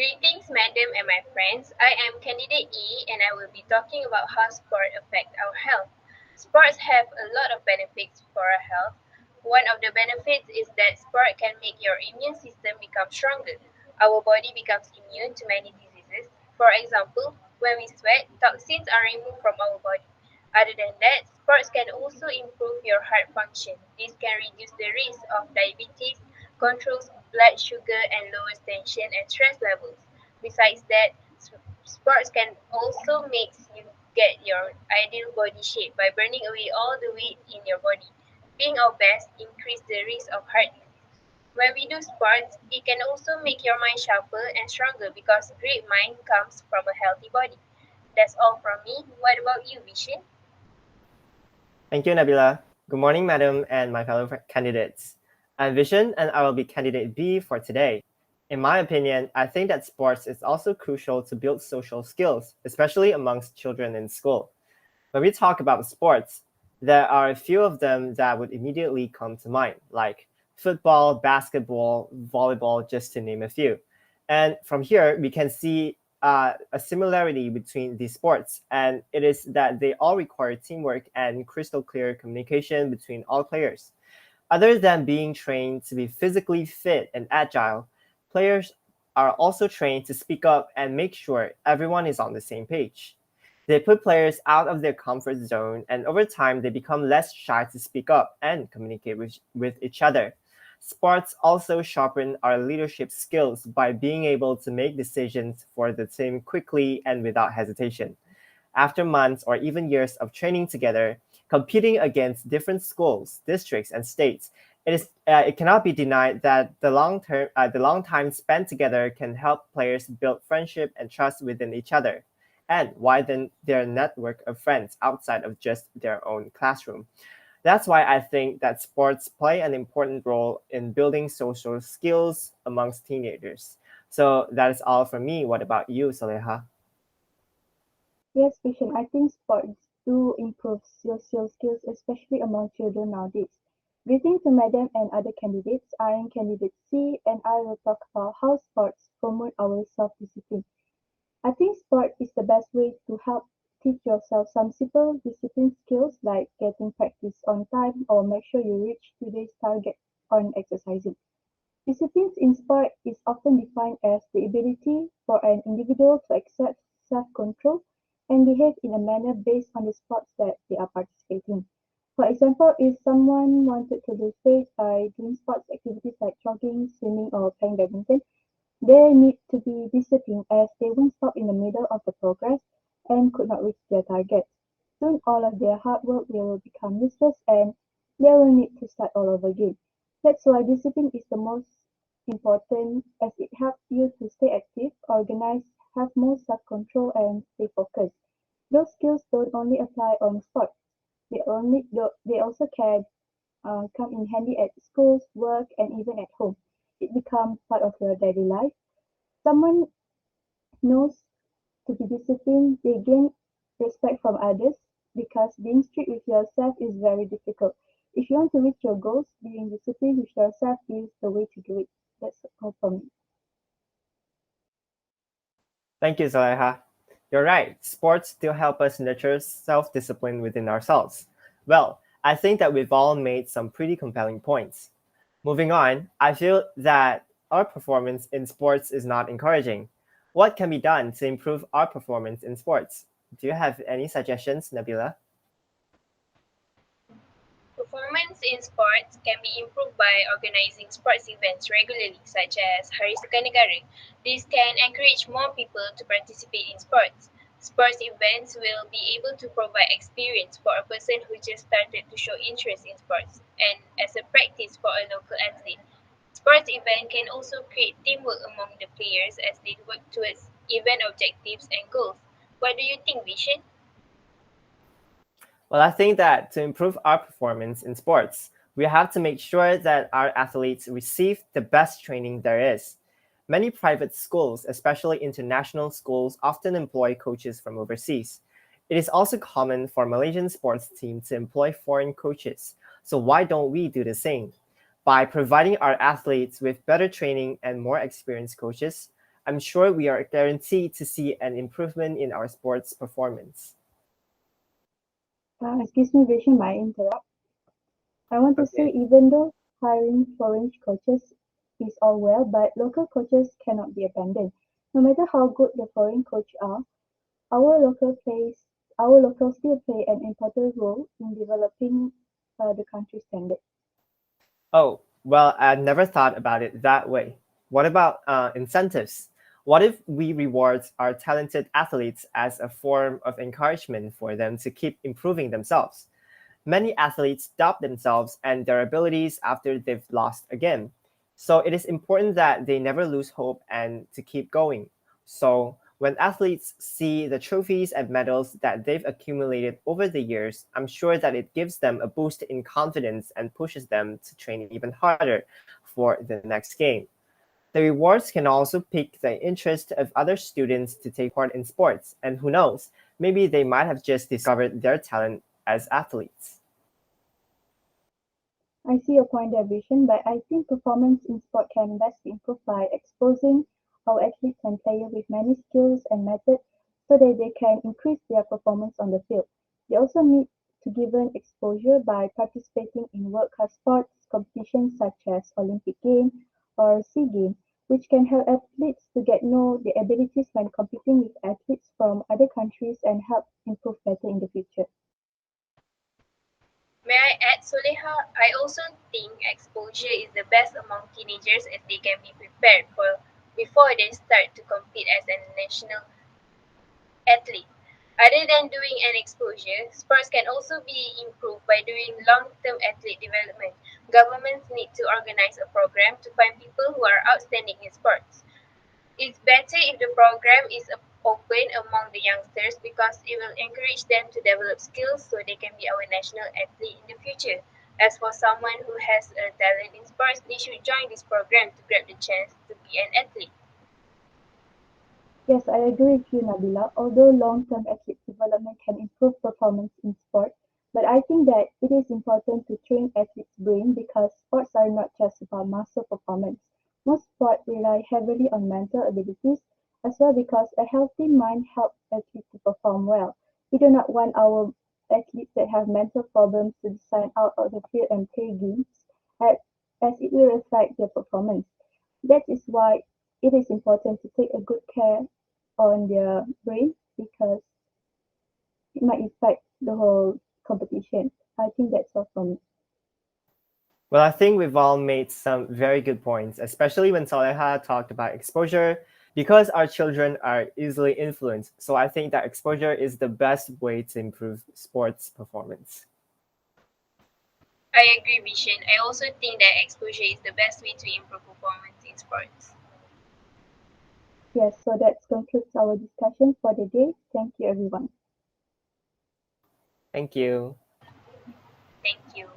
Greetings, madam and my friends. I am candidate E and I will be talking about how sport affect our health. Sports have a lot of benefits for our health. One of the benefits is that sport can make your immune system become stronger. Our body becomes immune to many diseases. For example, when we sweat, toxins are removed from our body. Other than that, sports can also improve your heart function. This can reduce the risk of diabetes, controls blood sugar, and lowers tension and stress levels. Besides that, sports can also make you get your ideal body shape by burning away all the weight in your body. Being obese increases the risk of heart disease. When we do sports, it can also make your mind sharper and stronger because great mind comes from a healthy body. That's all from me. What about you, Vishen? Thank you, Nabila. Good morning, madam, and my fellow candidates. I'm Vishen, and I will be candidate B for today. In my opinion, I think that sports is also crucial to build social skills, especially amongst children in school. When we talk about sports, there are a few of them that would immediately come to mind, like football, basketball, volleyball, just to name a few. And from here, we can see a similarity between these sports, and it is that they all require teamwork and crystal clear communication between all players. Other than being trained to be physically fit and agile, players are also trained to speak up and make sure everyone is on the same page. They put players out of their comfort zone, and over time, they become less shy to speak up and communicate with each other. Sports also sharpen our leadership skills by being able to make decisions for the team quickly and without hesitation. After months or even years of training together, competing against different schools, districts, and states, it cannot be denied that the long time spent together can help players build friendship and trust within each other, and widen their network of friends outside of just their own classroom. That's why I think that sports play an important role in building social skills amongst teenagers. So that is all from me. What about you, Saleha? Yes, Vision, I think sports do improve social skills, especially among children nowadays. Greetings to Madam and other candidates. I am candidate C and I will talk about how sports promote our self-discipline. I think sport is the best way to help teach yourself some simple discipline skills like getting practice on time or make sure you reach today's target on exercising. Discipline in sport is often defined as the ability for an individual to accept self-control and behave in a manner based on the sports that they are participating. For example, if someone wanted to lose weight by doing sports activities like jogging, swimming, or playing badminton, they need to be disciplined as they won't stop in the middle of the progress and could not reach their target. Soon all of their hard work will become useless and they will need to start all over again. That's why discipline is the most important as it helps you to stay active, organized, have more self-control and stay focused. Those skills don't only apply on sports. They also can come in handy at schools, work, and even at home. It becomes part of your daily life. Someone knows to be disciplined, they gain respect from others because being strict with yourself is very difficult. If you want to reach your goals, being disciplined with yourself is the way to do it. That's all from me. Thank you, Zaleha. You're right. Sports still help us nurture self discipline within ourselves. Well, I think that we've all made some pretty compelling points. Moving on, I feel that our performance in sports is not encouraging. What can be done to improve our performance in sports? Do you have any suggestions, Nabila? Performance in sports can be improved by organizing sports events regularly, such as Hari Sukan Negara. This can encourage more people to participate in sports. Sports events will be able to provide experience for a person who just started to show interest in sports and as a practice for a local athlete. Sports event can also create teamwork among the players as they work towards event objectives and goals. What do you think, Vishen? Well, I think that to improve our performance in sports, we have to make sure that our athletes receive the best training there is. Many private schools, especially international schools, often employ coaches from overseas. It is also common for Malaysian sports teams to employ foreign coaches. So why don't we do the same? By providing our athletes with better training and more experienced coaches, I'm sure we are guaranteed to see an improvement in our sports performance. Excuse me, Vishen, might interrupt. I want to say Okay. even though hiring foreign coaches is all well, but local coaches cannot be abandoned. No matter how good the foreign coach are, our local plays our locals still play an important role in developing the country's standard. Oh, well, I never thought about it that way. What about incentives? What if we reward our talented athletes as a form of encouragement for them to keep improving themselves? Many athletes doubt themselves and their abilities after they've lost a game. So it is important that they never lose hope and to keep going. So when athletes see the trophies and medals that they've accumulated over the years, I'm sure that it gives them a boost in confidence and pushes them to train even harder for the next game. The rewards can also pique the interest of other students to take part in sports, and who knows, maybe they might have just discovered their talent as athletes. I see your point there, Vishen, but I think performance in sport can best be improved by exposing our athletes and players with many skills and methods so that they can increase their performance on the field. They also need to given exposure by participating in world-class sports competitions such as Olympic Games or SEA Games, which can help athletes to get know their abilities when competing with athletes from other countries and help improve better in the future. May I add, Soleha? I also think exposure is the best among teenagers as they can be prepared for before they start to compete as a national athlete. Other than doing an exposure, sports can also be improved by doing long-term athlete development. Governments need to organize a program to find people who are outstanding in sports. It's better if the program is open among the youngsters because it will encourage them to develop skills so they can be our national athlete in the future. As for someone who has a talent in sports, they should join this program to grab the chance to be an athlete. Yes, I agree with you, Nabila. Although long-term athlete development can improve performance in sport, but I think that it is important to train athletes' brain because sports are not just about muscle performance. Most sports rely heavily on mental abilities as well because a healthy mind helps athletes to perform well. We do not want our athletes that have mental problems to sign out of the field and play games as, as it will affect their performance. That is why it is important to take a good care on their brain because it might affect the whole competition. I think that's all from me. Well, I think we've all made some very good points, especially when Saleha talked about exposure, because our children are easily influenced. So I think that exposure is the best way to improve sports performance. I agree, Vision. I also think that exposure is the best way to improve performance in sports. Yes, so that concludes our discussion for the day. Thank you, everyone. Thank you. Thank you.